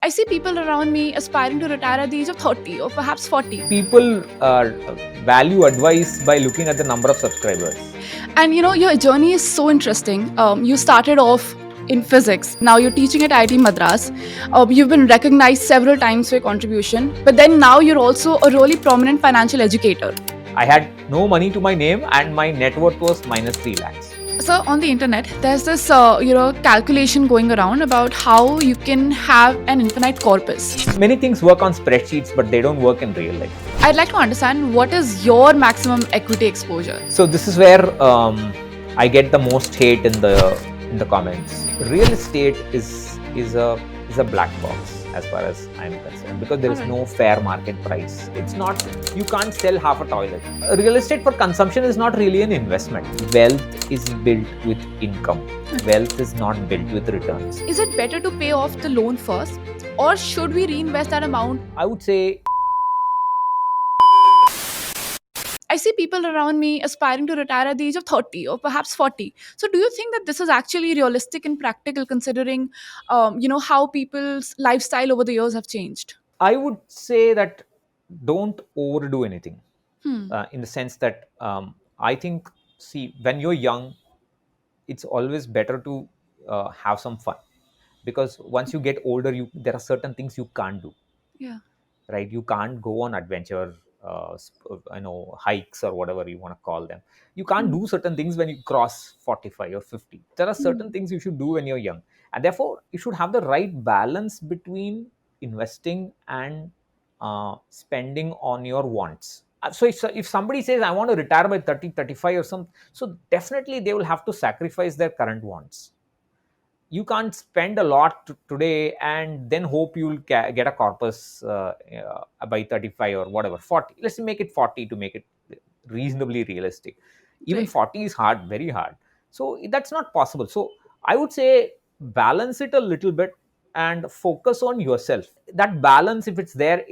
I see people around me aspiring to retire at the age of 30 or perhaps 40. People value advice by looking at the number of subscribers. And your journey is so interesting. You started off in physics. Now you're teaching at IIT Madras. You've been recognized several times for your contribution. But then now you're also a really prominent financial educator. I had no money to my name and my net worth was minus 3 lakhs. So on the internet, there's this calculation going around about how you can have an infinite corpus. Many things work on spreadsheets, but they don't work in real life. I'd like to understand what is your maximum equity exposure. So this is where I get the most hate in the comments. Real estate is a black box as far as I'm concerned, because there is no fair market price. It's not, you can't sell half a toilet. Real estate for consumption is not really an investment. Wealth is built with income. Wealth is not built with returns. Is it better to pay off the loan first, or should we reinvest that amount? I would say I see people around me aspiring to retire at the age of 30 or perhaps 40. So, do you think that this is actually realistic and practical considering, how people's lifestyle over the years have changed? I would say that don't overdo anything. Hmm. In the sense that I think, see, when you're young, it's always better to have some fun, because once you get older, there are certain things you can't do, Yeah. right? You can't go on adventure, hikes or whatever you want to call them. You can't do certain things when you cross 45 or 50. There are certain things you should do when you're young, and therefore you should have the right balance between investing and spending on your wants. So if somebody says I want to retire by 30, 35 or something, so definitely they will have to sacrifice their current wants. You can't spend a lot today and then hope you'll get a corpus by 35 or whatever, 40. Let's make it 40 to make it reasonably realistic. Even Right. 40 is hard, very hard. So that's not possible. So I would say balance it a little bit and focus on yourself. That balance, if it's there,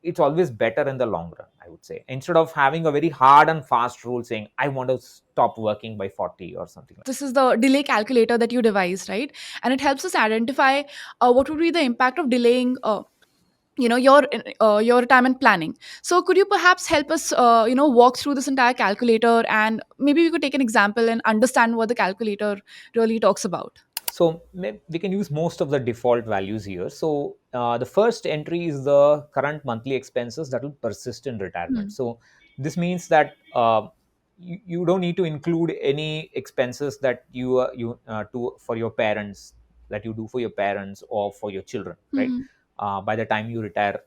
it's always better in the long run, I would say, instead of having a very hard and fast rule saying I want to stop working by 40 or something like that. This is the delay calculator that you devised, right? And it helps us identify what would be the impact of delaying. Your retirement planning. So could you perhaps help us walk through this entire calculator, and maybe we could take an example and understand what the calculator really talks about? So we can use most of the default values here. So the first entry is the current monthly expenses that will persist in retirement. Hmm. So this means that you don't need to include any expenses that you do for your parents, that you do for your parents or for your children, right? Hmm. By the time you retire,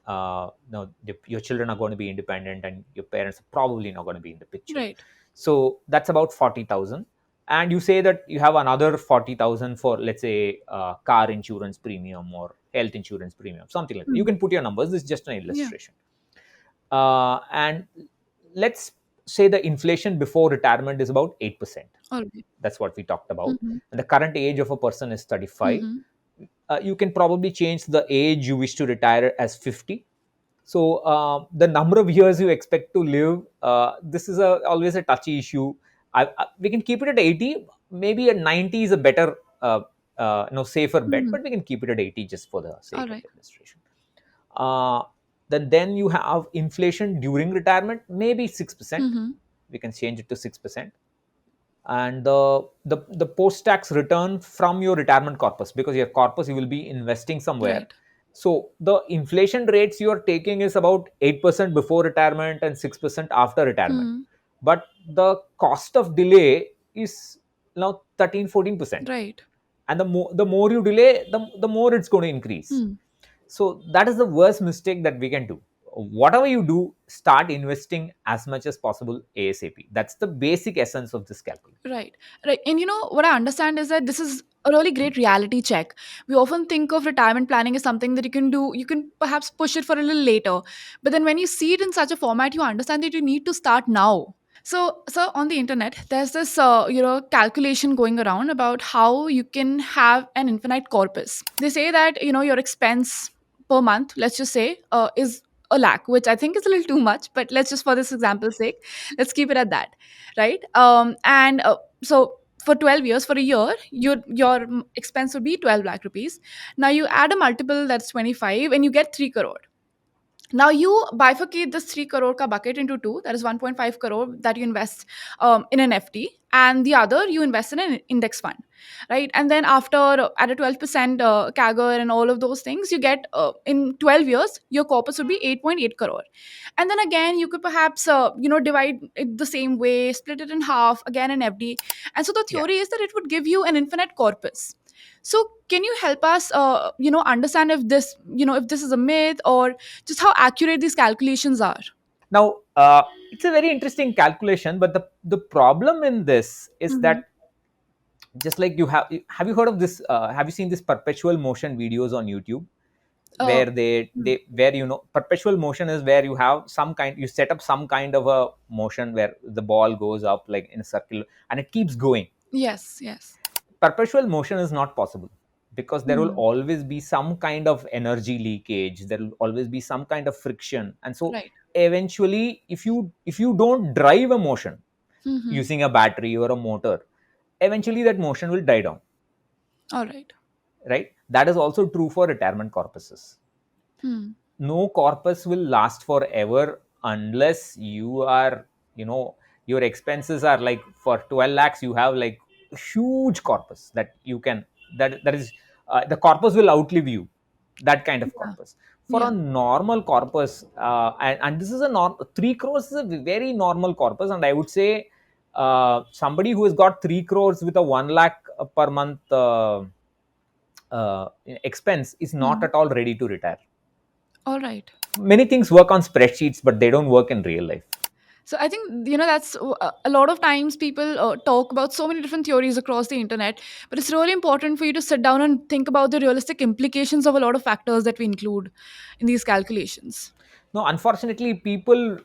no, your children are going to be independent and your parents are probably not going to be in the picture. Right. So that's about 40,000. And you say that you have another 40,000 for, let's say, car insurance premium or health insurance premium, something like that. You Hmm. can put your numbers. This is just an Yeah. illustration. And let's say the inflation before retirement is about 8%. All right. That's what we talked about. Mm-hmm. And the current age of a person is 35. Mm-hmm. You can probably change the age you wish to retire as 50. So the number of years you expect to live, this is always a touchy issue. We can keep it at 80. Maybe at 90 is a better, safer bet, Mm-hmm. but we can keep it at 80 just for the All sake of right. illustration. Uh, then you have inflation during retirement, maybe 6%. Mm-hmm. We can change it to 6%. And the post tax return from your retirement corpus, because your corpus you will be investing somewhere. Right. So the inflation rates you are taking is about 8% before retirement and 6% after retirement. Hmm. But the cost of delay is now 13, 14%. Right. And the more you delay, the more it's going to increase. Hmm. So that is the worst mistake that we can do. Whatever you do, start investing as much as possible ASAP. That's the basic essence of this calculation. Right. Right. And what I understand is that this is a really great reality check. We often think of retirement planning as something that you can do, you can perhaps push it for a little later. But then when you see it in such a format, you understand that you need to start now. So on the internet, there's this calculation going around about how you can have an infinite corpus. They say that your expense per month, let's just say, is a lakh, which I think is a little too much, but let's just for this example's sake, let's keep it at that, right? And so for 12 years, for a year, your expense would be 12 lakh rupees. Now you add a multiple, that's 25, and you get 3 crore. Now you bifurcate this 3 crore ka bucket into two, that is 1.5 crore that you invest in an FD, and the other you invest in an index fund, right? And then after at a 12% CAGR and all of those things, you get in 12 years your corpus would be 8.8 crore. And then again you could perhaps divide it the same way, split it in half, again an FD. And so the Yeah. theory is that it would give you an infinite corpus. So can you help us understand if this if this is a myth, or just how accurate these calculations are? Now, it's a very interesting calculation, but the problem in this is Mm-hmm. that, just like have you heard of this? Have you seen this perpetual motion videos on YouTube? uh, Where hmm. where perpetual motion is where you have you set up some kind of a motion where the ball goes up like in a circle and it keeps going. Yes, yes. Perpetual motion is not possible, because there will Hmm. always be some kind of energy leakage, there will always be some kind of friction, and so Right. eventually if you don't drive a motion Mm-hmm. using a battery or a motor, eventually that motion will die down, All right. right? That is also true for retirement corpuses. Hmm. No corpus will last forever unless you are, your expenses are like for 12 lakhs you have like huge corpus that you can, that is, the corpus will outlive you, that kind of Yeah. corpus. For a Yeah. normal corpus, and this is a 3 crores is a very normal corpus, and I would say somebody who has got 3 crores with a 1 lakh per month expense is not Hmm. at all ready to retire. All right. Many things work on spreadsheets, but they don't work in real life. So I think that's a lot of times people talk about so many different theories across the internet, but it's really important for you to sit down and think about the realistic implications of a lot of factors that we include in these calculations. No, unfortunately, people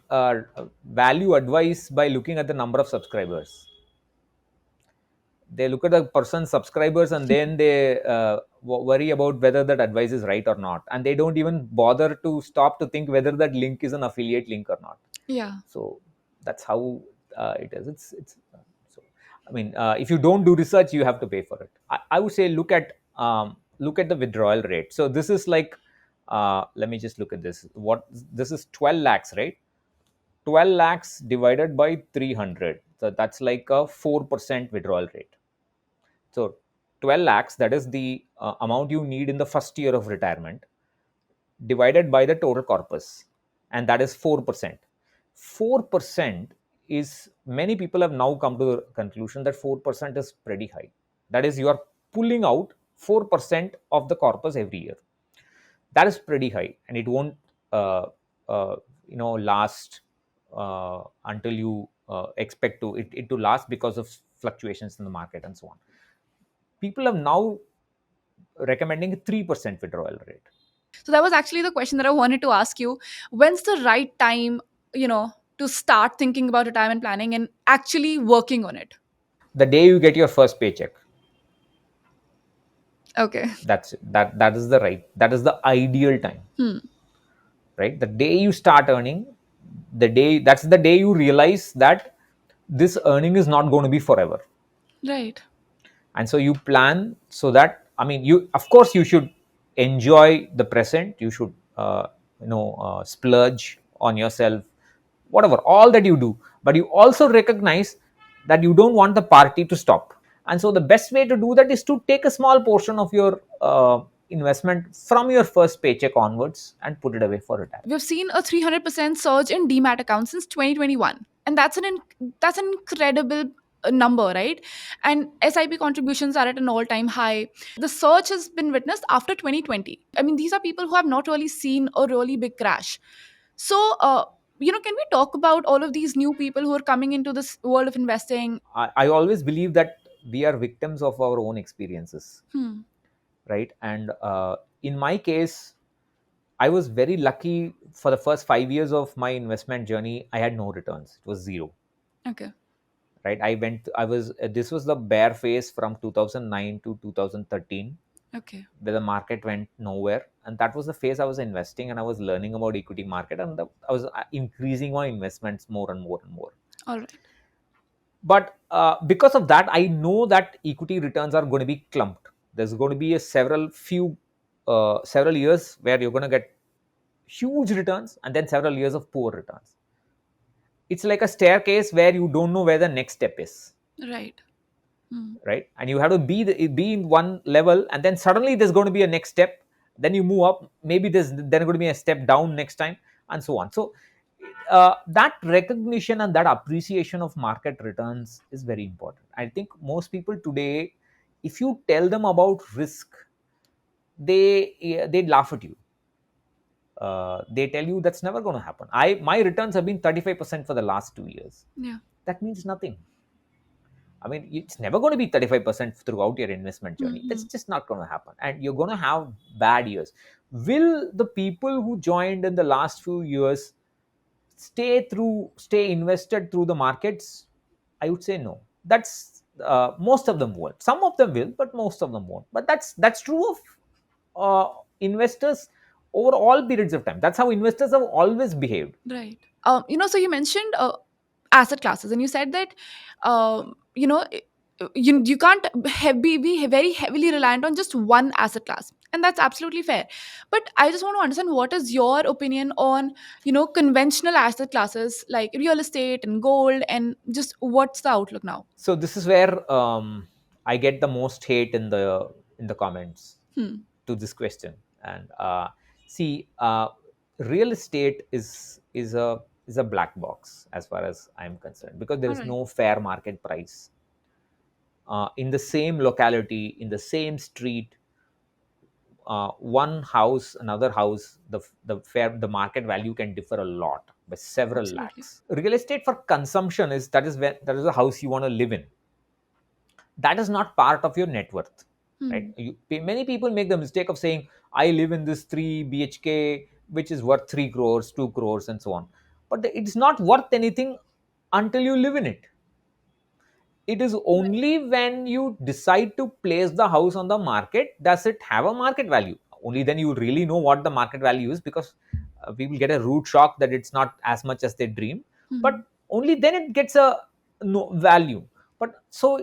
value advice by looking at the number of subscribers. They look at the person's subscribers and then they worry about whether that advice is right or not, and they don't even bother to stop to think whether that link is an affiliate link or not. Yeah. So that's how it is. It's so. I mean, if you don't do research, you have to pay for it. I would say look at the withdrawal rate. So this is like, let me just look at this. What this is 12 lakhs, right? 12 lakhs divided by 300. So that's like a 4% withdrawal rate. So 12 lakhs, that is the amount you need in the first year of retirement, divided by the total corpus, and that is 4%. 4% is, many people have now come to the conclusion that 4% is pretty high. That is, you are pulling out 4% of the corpus every year. That is pretty high, and it won't last until you expect it to last because of fluctuations in the market and so on. People are now recommending a 3% withdrawal rate. So that was actually the question that I wanted to ask you. When's the right time, to start thinking about retirement planning and actually working on it? The day you get your first paycheck, Okay. that is the right, that is the ideal time, Hmm. right? The day you start earning, that's the day you realize that this earning is not going to be forever, Right. and so you plan so that, I mean, you, of course, you should enjoy the present, you should splurge on yourself, whatever, all that you do, but you also recognize that you don't want the party to stop. And so the best way to do that is to take a small portion of your investment from your first paycheck onwards and put it away for retirement. We've seen a 300% surge in demat accounts since 2021, and that's an incredible number, right? And SIP contributions are at an all-time high. The surge has been witnessed after 2020. I mean, these are people who have not really seen a really big crash. So can we talk about all of these new people who are coming into this world of investing? I always believe that we are victims of our own experiences, Hmm. right? And in my case, I was very lucky. For the first 5 years of my investment journey, I had no returns. It was zero, Okay. right? I was, this was the bear phase from 2009 to 2013, Okay. where the market went nowhere. And that was the phase I was investing and I was learning about equity market, and I was increasing my investments more and more and more. All right. But because of that, I know that equity returns are going to be clumped. There's going to be a several years where you're going to get huge returns, and then several years of poor returns. It's like a staircase where you don't know where the next step is, Right. Hmm. right? And you have to be in one level, and then suddenly there's going to be a next step. Then you move up. Maybe there's then going to be a step down next time, and so on. So that recognition and that appreciation of market returns is very important. I think most people today, if you tell them about risk, they laugh at you. They tell you that's never going to happen. My returns have been 35% for the last 2 years. Yeah. That means nothing. I mean, it's never going to be 35% throughout your investment journey. Hmm. That's just not going to happen. And you're going to have bad years. Will the people who joined in the last few years stay invested through the markets? I would say no. That's most of them won't. Some of them will, but most of them won't. But that's true of investors over all periods of time. That's how investors have always behaved. Right. So you mentioned asset classes, and you said that, you know, you can't be very heavily reliant on just one asset class, and that's absolutely fair. But I just want to understand, what is your opinion on, conventional asset classes like real estate and gold, and just what's the outlook now? So this is where I get the most hate in the comments Hmm. to this question. And see, real estate is a black box as far as I'm concerned, because there All is right. no fair market price in the same locality, in the same street. One house, another house, the market value can differ a lot by several Absolutely. lakhs. Real estate for consumption that is the house you want to live in. That is not part of your net worth, right? Hmm. Many people make the mistake of saying, I live in this 3 bhk which is worth 3 crores, 2 crores, and so on. But it's not worth anything until you live in it. It is Right. only when you decide to place the house on the market does it have a market value. Only then you really know what the market value is, because people get a rude shock that it's not as much as they dream. Hmm. But only then it gets a no value. But so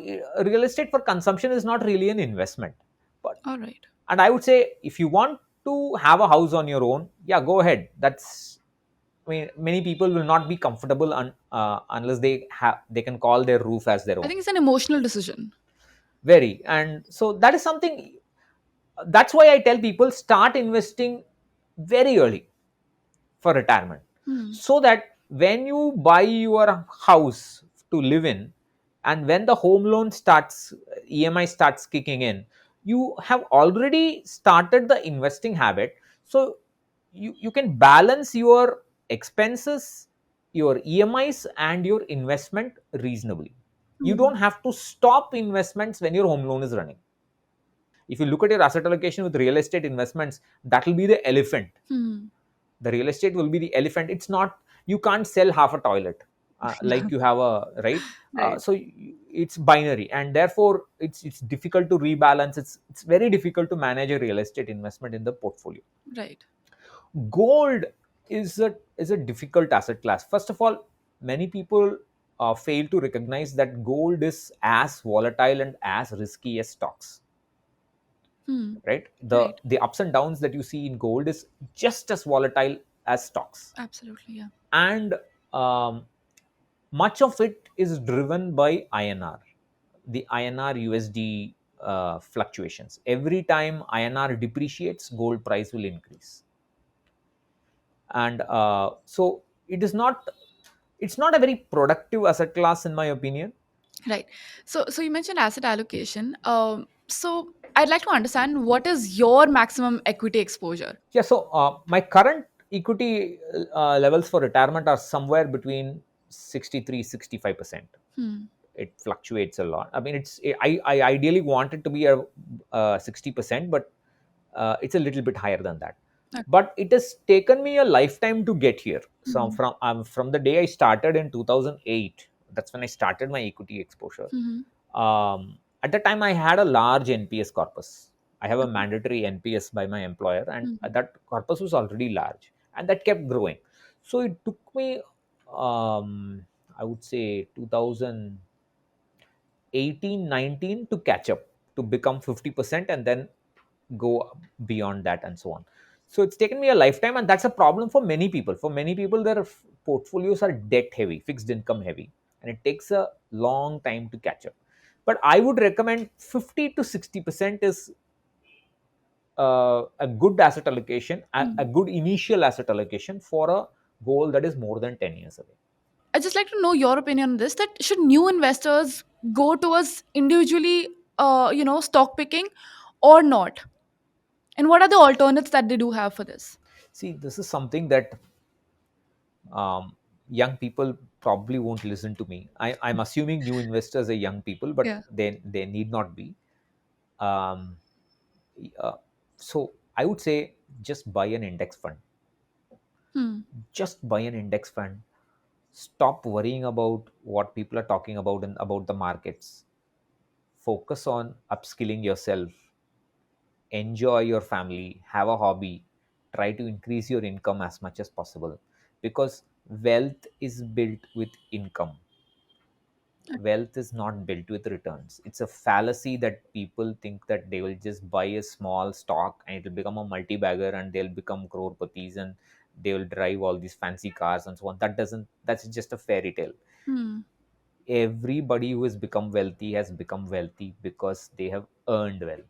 real estate for consumption is not really an investment. But All right. and I would say, if you want to have a house on your own, yeah, go ahead. That's I mean, many people will not be comfortable unless they can call their roof as their I own. think it's an emotional decision. Very, and so that is something. That's why I tell people, start investing very early for retirement, Hmm. so that when you buy your house to live in, and when the home loan starts, EMI starts kicking in, you have already started the investing habit. So you can balance your expenses, your EMIs, and your investment reasonably. You Hmm. don't have to stop investments when your home loan is running. If you look at your asset allocation with real estate investments, that will be the elephant. Hmm. The real estate will be the elephant. It's not, you can't sell half a toilet Yeah. like you have a right. Right. It's binary, and therefore it's difficult to rebalance. It's very difficult to manage a real estate investment in the portfolio. Right. Gold is a difficult asset class. First of all, many people fail to recognize that gold is as volatile and as risky as stocks, Hmm. right? the Right. the ups and downs that you see in gold is just as volatile as stocks. Absolutely. Yeah. And um, much of it is driven by INR, the INR USD fluctuations. Every time INR depreciates, gold price will increase. And so it's not a very productive asset class, in my opinion. Right. So you mentioned asset allocation. So I'd like to understand, what is your maximum equity exposure? Yeah, so my current equity levels for retirement are somewhere between 63-65%. Hmm. It fluctuates a lot. I mean, I ideally want it to be a 60%, but it's a little bit higher than that. Okay. But it has taken me a lifetime to get here. So Hmm. from the day I started in 2008, that's when I started my equity exposure. Hmm. At the time, I had a large NPS corpus. I have a Okay. mandatory NPS by my employer, and Hmm. that corpus was already large, and that kept growing. So it took me, I would say, 2000. 18, 19 to catch up, to become 50%, and then go beyond that, and so on. So it's taken me a lifetime, and that's a problem for many people. For many people, their portfolios are debt heavy, fixed income heavy, and it takes a long time to catch up. But I would recommend 50 to 60% is a good asset allocation, a Hmm. good initial asset allocation for a goal that is more than 10 years away. I just like to know your opinion on this. That should new investors go towards individually, stock picking, or not? And what are the alternates that they do have for this? See, this is something that um, young people probably won't listen to me. I'm assuming new investors are young people, but Yeah. they need not be. Um, uh, so I would say just buy an index fund. Hmm. Just buy an index fund. Stop worrying about what people are talking about and about the markets. Focus on upskilling yourself, enjoy your family, have a hobby, try to increase your income as much as possible, because wealth is built with income. Wealth is not built with returns. It's a fallacy that people think that they will just buy a small stock and it will become a multi-bagger and they'll become crorepati's and they will drive all these fancy cars and so on. That's just a fairy tale. Hmm. Everybody who has become wealthy has become wealthy because they have earned well.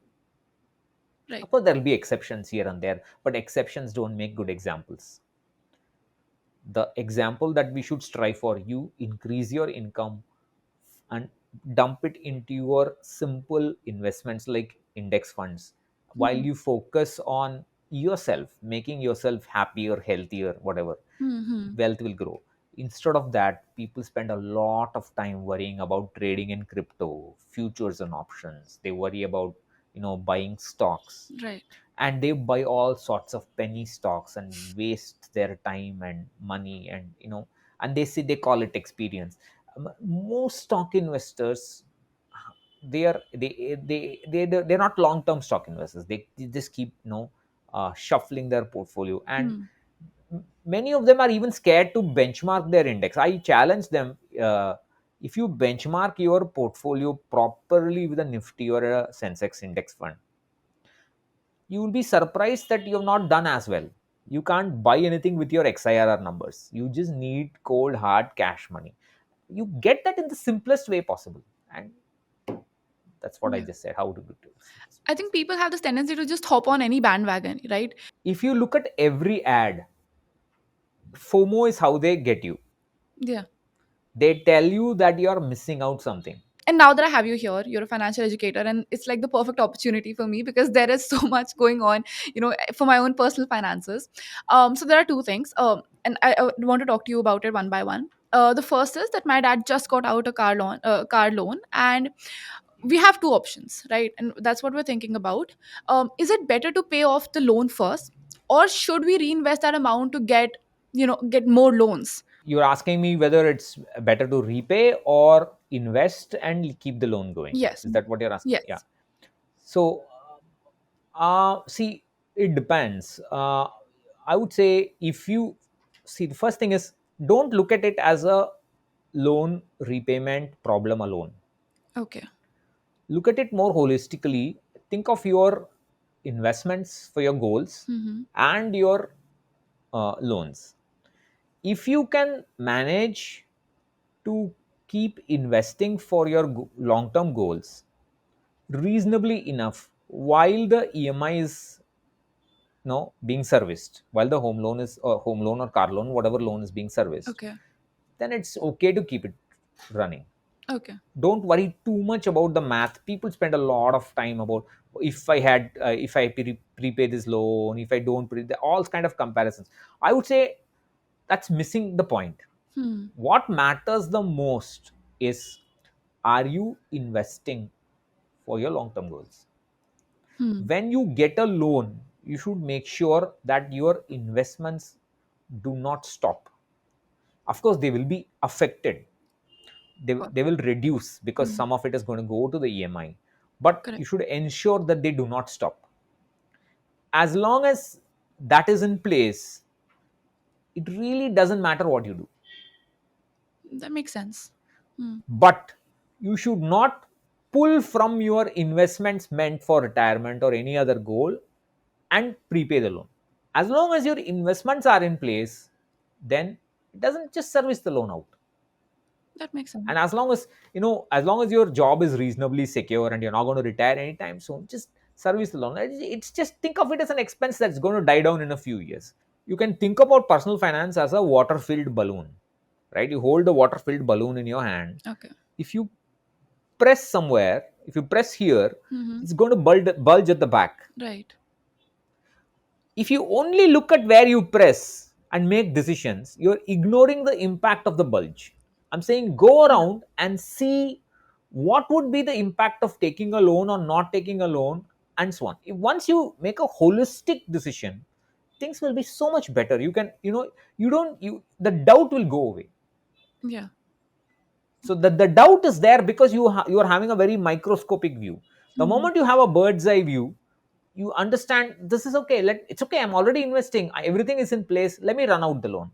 Right. Of course, there will be exceptions here and there, but exceptions don't make good examples. The example that we should strive for, you increase your income and dump it into your simple investments like index funds, while Hmm. you focus on yourself, making yourself happier, healthier, whatever. Hmm. Hmm. Wealth will grow. Instead of that, people spend a lot of time worrying about trading in crypto, futures and options. They worry about, buying stocks, Right. and they buy all sorts of penny stocks and waste their time and money, and and they call it experience. Most stock investors, they're not long term stock investors. They just keep shuffling their portfolio, and Hmm. many of them are even scared to benchmark their index. I challenge them, if you benchmark your portfolio properly with a Nifty or a Sensex index fund, you will be surprised that you have not done as well. You can't buy anything with your XIRR numbers. You just need cold hard cash money. You get that in the simplest way possible, and that's what I Yeah. just said, how to do it. I think people have this tendency to just hop on any bandwagon, right? If you look at every ad, FOMO is how they get you. Yeah. They tell you that you are missing out something. And now that I have you here, you're a financial educator, and it's like the perfect opportunity for me because there is so much going on, for my own personal finances. So there are two things, and I want to talk to you about it one by one. The first is that my dad just got out a car loan, and we have two options, right? And that's what we're thinking about. Is it better to pay off the loan first, or should we reinvest that amount to get more loans? You're asking me whether it's better to repay or invest and keep the loan going. Yes. Is that what you're asking? Yeah. Yes. So, see, it depends. I would say, if you see, the first thing is, don't look at it as a loan repayment problem alone. Okay. Look at it more holistically. Think of your investments for your goals Mm-hmm. and your loans. If you can manage to keep investing for your long term goals reasonably enough while the EMI is being serviced, while the home loan or car loan, whatever loan is being serviced, Okay. then it's okay to keep it running. Okay. Don't worry too much about the math. People spend a lot of time about, if I prepay this loan, if I don't all kind of comparisons. I would say that's missing the point. Hmm. What matters the most is, are you investing for your long term goals? Hmm. When you get a loan, you should make sure that your investments do not stop. Of course, they will be affected. Got They will reduce because Hmm. some of it is going to go to the EMI. But you Correct. should ensure that they do not stop. As long as that is in place, it really doesn't matter what you do. That makes sense. Hmm. But you should not. pull from your investments meant for retirement or any other goal and prepay the loan. As long as your investments are in place, then it doesn't just service the loan out. That makes sense. And as long as, as long as your job is reasonably secure and you're not going to retire anytime soon, just service the loan. It's just, think of it as an expense that's going to die down in a few years. You can think about personal finance as a water filled balloon, right? You hold the water filled balloon in your hand. Okay. If you press somewhere, if you press here, Mm-hmm. it's going to bulge at the back. Right. If you only look at where you press and make decisions, you're ignoring the impact of the bulge. I'm saying go Yeah. around and see what would be the impact of taking a loan or not taking a loan, and so on. Once you make a holistic decision, things will be so much better. You can, you don't, you the doubt will go away. Yeah. So the doubt is there because you are having a very microscopic view. The Mm-hmm. moment you have a bird's eye view, you understand this is okay. It's okay. I'm already investing. Everything is in place. Let me run out the loan.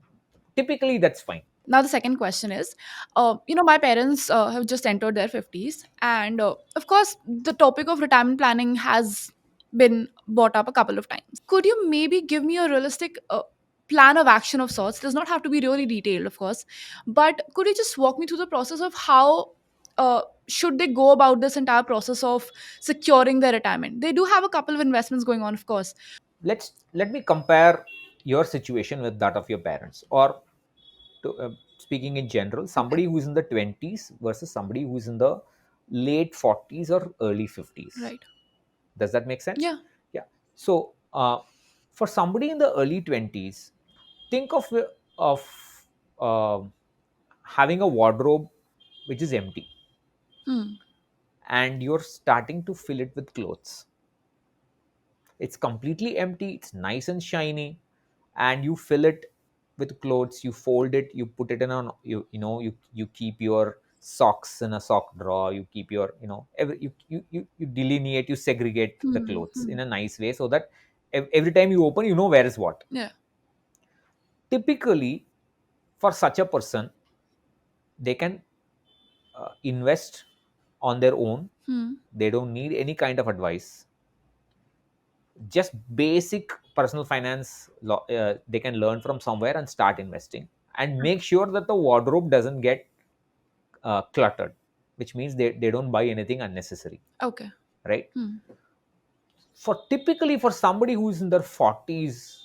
Typically, that's fine. Now the second question is, my parents have just entered their 50s, and of course the topic of retirement planning has been brought up a couple of times. Could you maybe give me a realistic plan of action of sorts? It does not have to be really detailed, of course, but could you just walk me through the process of how should they go about this entire process of securing their retirement? They do have a couple of investments going on, of course. Let me compare your situation with that of your parents, or speaking in general, Okay. somebody who is in the 20s versus somebody who is in the late 40s or early 50s. Right. Does that make sense? Yeah. Yeah. So for somebody in the early 20s, think of uh, having a wardrobe which is empty, Hmm. and you're starting to fill it with clothes. It's completely empty, it's nice and shiny, and you fill it with clothes. You fold it, you put it in a, you keep your socks in a sock drawer. You keep your, you delineate, you segregate the Hmm. clothes Hmm. in a nice way so that every time you open, you know where is what. Yeah. Typically, for such a person, they can invest on their own. Hmm. They don't need any kind of advice. Just basic personal finance they can learn from somewhere and start investing, and make sure that the wardrobe doesn't get cluttered, which means they don't buy anything unnecessary, Okay. right? Hmm. For typically, for somebody who's in their 40s,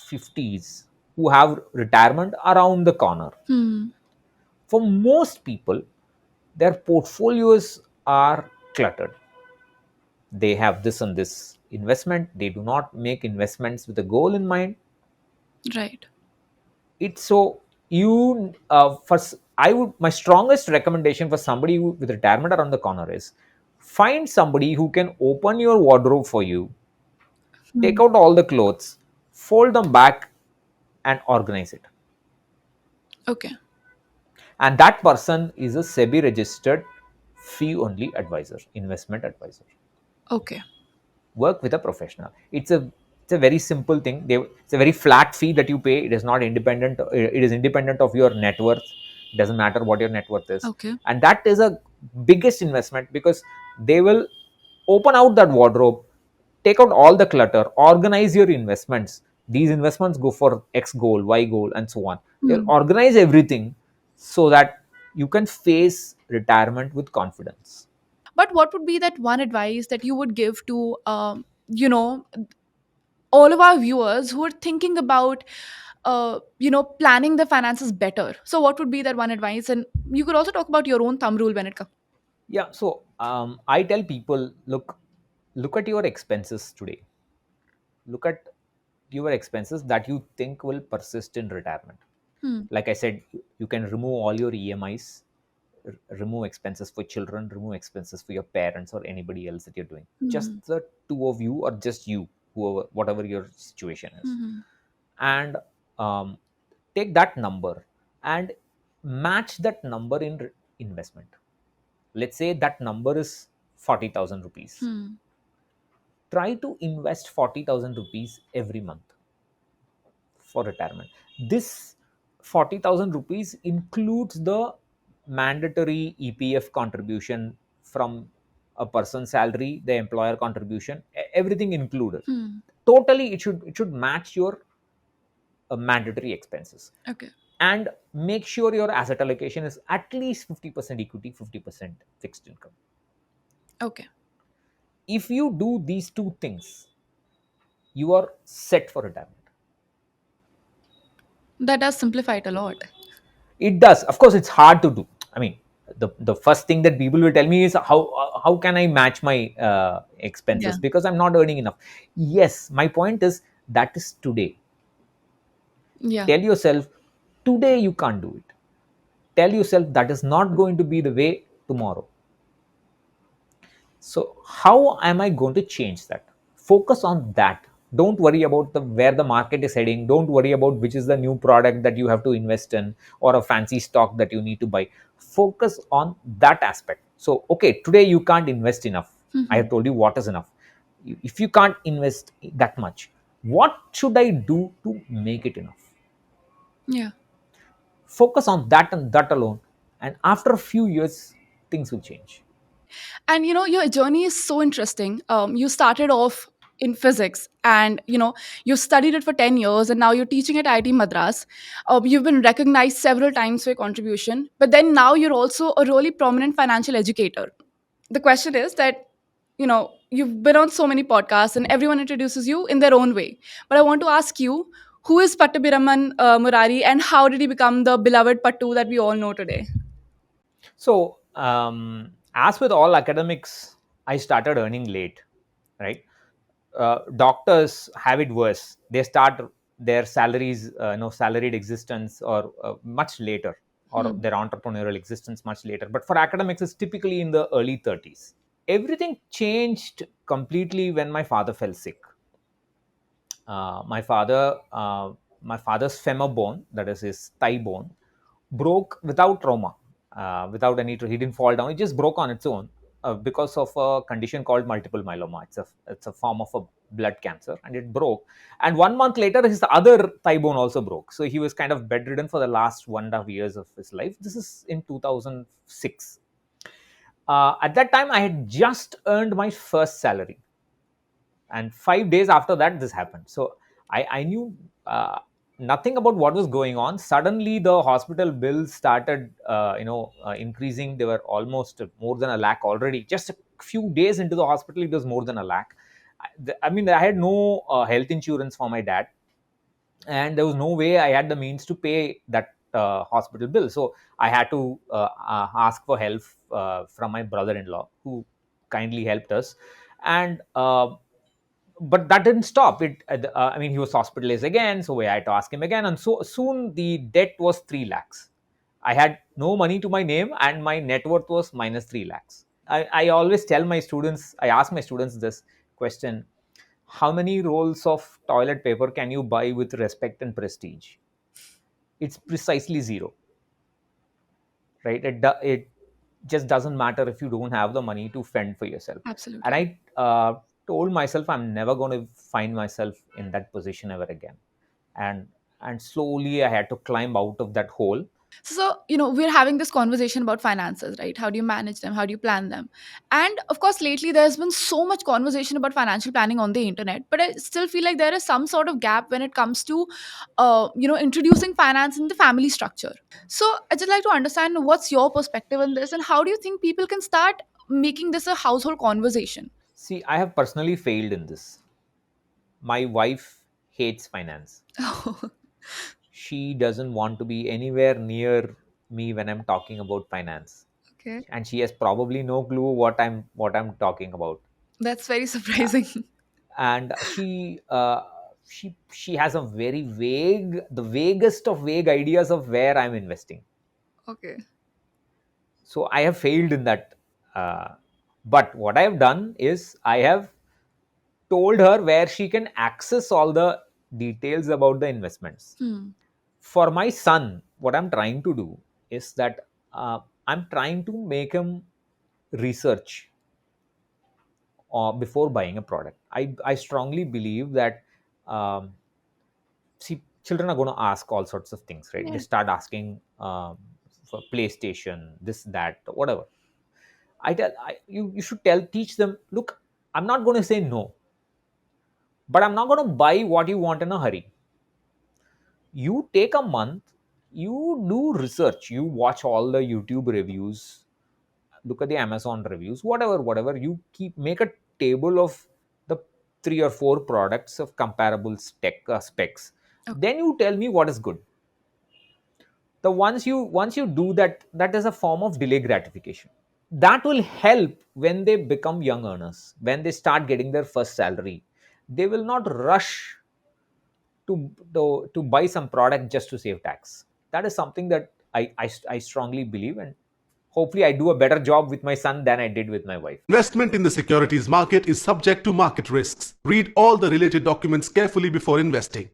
50s, who have retirement around the corner, Hmm. for most people, their portfolios are cluttered. They have this and this investment. They do not make investments with a goal in mind. Right. It's so you I would, my strongest recommendation for somebody with retirement around the corner is find somebody who can open your wardrobe for you, take Hmm. out all the clothes, fold them back, and organize it. Okay. And that person is a SEBI registered fee only advisor, investment advisor. Okay. Work with a professional. It's a very simple thing. It's a very flat fee that you pay. It is not independent. It is independent of your net worth. It doesn't matter what your net worth is, Okay. and that is a biggest investment because they will open out that wardrobe, take out all the clutter, organize your investments. These investments go for X goal, Y goal, and so on. They'll Hmm. organize everything so that you can face retirement with confidence. But what would be that one advice that you would give to, all of our viewers who are thinking about, planning their finances better? So, what would be that one advice? And you could also talk about your own thumb rule when it comes. Yeah, so I tell people, look at your expenses today. Look at your expenses that you think will persist in retirement. Hmm. Like I said, you can remove all your EMIs, remove expenses for children, remove expenses for your parents or anybody else that you're doing. Just Hmm. the two of you, or just you, whoever, whatever your situation is, Hmm. and um, take that number and match that number in investment. Let's say that number is 40,000 rupees. Hmm. Try to invest 40,000 rupees every month for retirement. This 40,000 rupees includes the mandatory EPF contribution from a person's salary, the employer contribution, everything included. Hmm. Totally, it should match your mandatory expenses. Okay. And make sure your asset allocation is at least 50% equity, 50% fixed income. Okay. If you do these two things, you are set for retirement. That does simplify it a lot. It does. Of course, it's hard to do. I mean, the first thing that people will tell me is how can I match my Yeah. expenses because I'm not earning enough. Yes, my point is that is today. Yeah. Tell yourself today you can't do it. Tell yourself that is not going to be the way tomorrow. So how am I going to change that? Focus on that. Don't worry about the where the market is heading. Don't worry about which is the new product that you have to invest in or a fancy stock that you need to buy. Focus on that aspect. So okay, today you can't invest enough. I Hmm. have told you what is enough. If you can't invest that much, what should I do to make it enough? Yeah. Focus on that and that alone, and after a few years things will change. And your journey is so interesting. You started off in physics, and you studied it for 10 years, and now you're teaching at IIT Madras. You've been recognized several times for your contribution, but then now you're also a really prominent financial educator. The question is that you've been on so many podcasts and everyone introduces you in their own way, but I want to ask you, who is Pattabiraman Murari, and how did he become the beloved Pattu that we all know today? So, as with all academics, I started earning late, right? Doctors have it worse. They start their salaries, salaried existence, or much later, or Hmm. their entrepreneurial existence much later. But for academics, it's typically in the early 30s. Everything changed completely when my father fell sick. Uh, my father, uh, my father's femur bone, that is his thigh bone, broke without trauma, without any. He didn't fall down. It just broke on its own because of a condition called multiple myeloma. It's a form of a blood cancer, and it broke. And 1 month later, his other thigh bone also broke. So he was kind of bedridden for the last 1.5 years of his life. This is in 2006. At that time, I had just earned my first salary, and 5 days after that this happened. So I knew nothing about what was going on. Suddenly the hospital bills started increasing. They were almost more than a lakh already. Just a few days into the hospital, it was more than a lakh. I mean, I had no health insurance for my dad, and there was no way I had the means to pay that hospital bill. So I had to ask for help from my brother-in-law, who kindly helped us. And but that didn't stop it. I mean, he was hospitalized again, so we had to ask him again, and so soon the debt was 3 lakhs. I had no money to my name, and my net worth was minus 3 lakhs. I always tell my students, I ask my students this question: how many rolls of toilet paper can you buy with respect and prestige? It's precisely zero, right? It just doesn't matter if you don't have the money to fend for yourself. And Absolutely. I told myself I'm never going to find myself in that position ever again. And slowly I had to climb out of that hole. So, we're having this conversation about finances, right? How do you manage them? How do you plan them? And of course, lately there's been so much conversation about financial planning on the internet, but I still feel like there is some sort of gap when it comes to, introducing finance in the family structure. So, I'd just like to understand what's your perspective on this, and how do you think people can start making this a household conversation? See, I have personally failed in this. My wife hates finance. She doesn't want to be anywhere near me when I'm talking about finance, Okay. and she has probably no clue what I'm talking about. That's very Uh, surprising. and she has a very vague, the vaguest of vague ideas of where I'm investing. Okay. So I have failed in that. uh, but what I have done is I have told her where she can access all the details about the investments. Hmm. For my son, what I'm trying to do is that I'm trying to make him research before buying a product. I strongly believe that, um, see, children are going to ask all sorts of things, right? They Yeah. start asking for PlayStation, this, that, whatever. You should teach them, look, I'm not going to say no, but I'm not going to buy what you want in a hurry. You take a month, you do research, you watch all the YouTube reviews, look at the Amazon reviews, whatever. You keep make a table of the three or four products of comparable specs. Okay. Then you tell me what is good. The once you do that, that is a form of delay gratification. That will help when they become young earners, when they start getting their first salary. They will not rush to buy some product just to save tax. That is something that I strongly believe, and hopefully I do a better job with my son than I did with my wife. Investment in the securities market is subject to market risks. Read all the related documents carefully before investing.